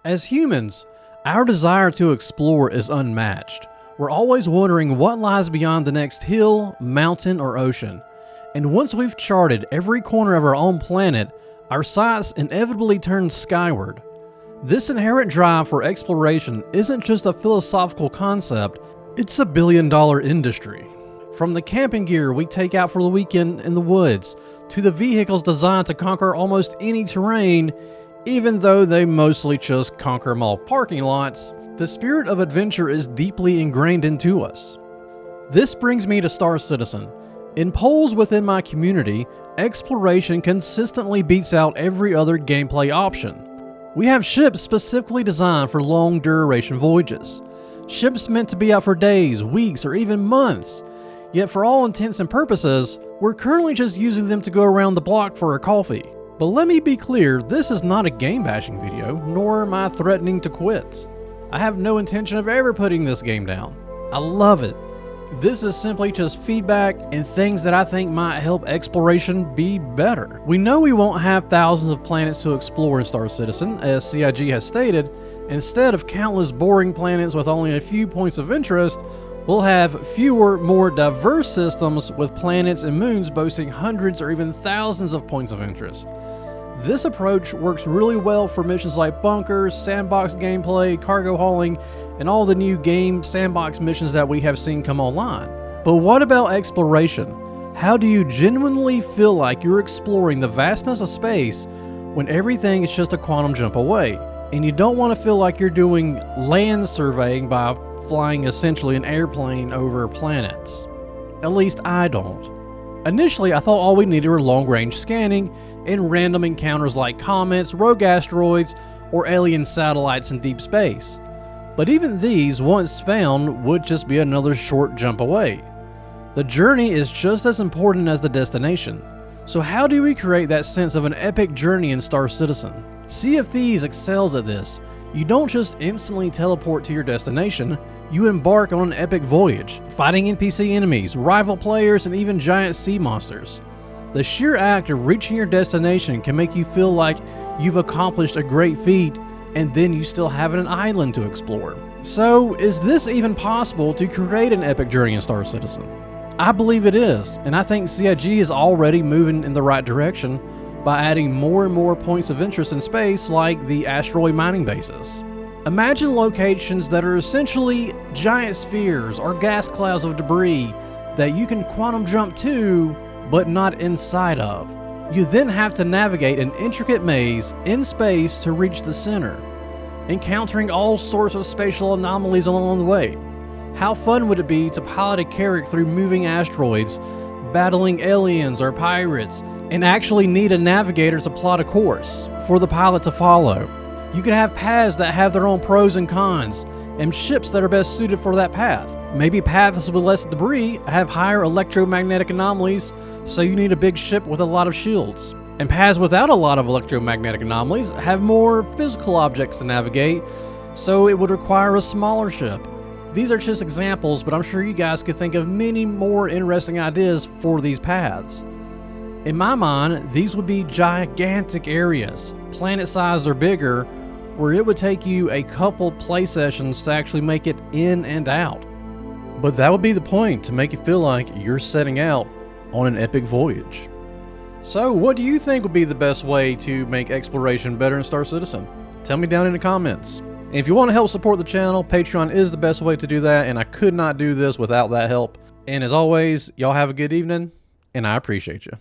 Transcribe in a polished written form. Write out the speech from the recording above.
As humans, our desire to explore is unmatched. We're always wondering what lies beyond the next hill, mountain, or ocean. And once we've charted every corner of our own planet, our sights inevitably turn skyward. This inherent drive for exploration isn't just a philosophical concept, it's a billion-dollar industry. From the camping gear we take out for the weekend in the woods, to the vehicles designed to conquer almost any terrain, even though they mostly just conquer mall parking lots, the spirit of adventure is deeply ingrained into us. This brings me to Star Citizen. In polls within my community, exploration consistently beats out every other gameplay option. We have ships specifically designed for long duration voyages. Ships meant to be out for days, weeks, or even months. Yet for all intents and purposes, we're currently just using them to go around the block for a coffee. But let me be clear, this is not a game bashing video, nor am I threatening to quit. I have no intention of ever putting this game down. I love it. This is simply just feedback and things that I think might help exploration be better. We know we won't have thousands of planets to explore in Star Citizen, as CIG has stated. Instead of countless boring planets with only a few points of interest, we'll have fewer, more diverse systems with planets and moons boasting hundreds or even thousands of points of interest. This approach works really well for missions like bunkers, sandbox gameplay, cargo hauling, and all the new game sandbox missions that we have seen come online. But what about exploration? How do you genuinely feel like you're exploring the vastness of space when everything is just a quantum jump away? And you don't want to feel like you're doing land surveying by flying essentially an airplane over planets. At least I don't. Initially, I thought all we needed were long-range scanning and random encounters like comets, rogue asteroids, or alien satellites in deep space. But even these, once found, would just be another short jump away. The journey is just as important as the destination. So how do we create that sense of an epic journey in Star Citizen? Sea of Thieves excels at this. You don't just instantly teleport to your destination, you embark on an epic voyage, fighting NPC enemies, rival players, and even giant sea monsters. The sheer act of reaching your destination can make you feel like you've accomplished a great feat, and then you still have an island to explore. So, is this even possible to create an epic journey in Star Citizen? I believe it is, and I think CIG is already moving in the right direction by adding more and more points of interest in space like the asteroid mining bases. Imagine locations that are essentially giant spheres or gas clouds of debris that you can quantum jump to, but not inside of. You then have to navigate an intricate maze in space to reach the center, encountering all sorts of spatial anomalies along the way. How fun would it be to pilot a Carrack through moving asteroids, battling aliens or pirates, and actually need a navigator to plot a course for the pilot to follow? You could have paths that have their own pros and cons, and ships that are best suited for that path. Maybe paths with less debris have higher electromagnetic anomalies, so you need a big ship with a lot of shields. And paths without a lot of electromagnetic anomalies have more physical objects to navigate, so it would require a smaller ship. These are just examples, but I'm sure you guys could think of many more interesting ideas for these paths. In my mind, these would be gigantic areas, planet-sized or bigger, where it would take you a couple play sessions to actually make it in and out. But that would be the point, to make it feel like you're setting out on an epic voyage. So what do you think would be the best way to make exploration better in Star Citizen? Tell me down in the comments. And if you want to help support the channel, Patreon is the best way to do that, and I could not do this without that help. And as always, y'all have a good evening, and I appreciate you.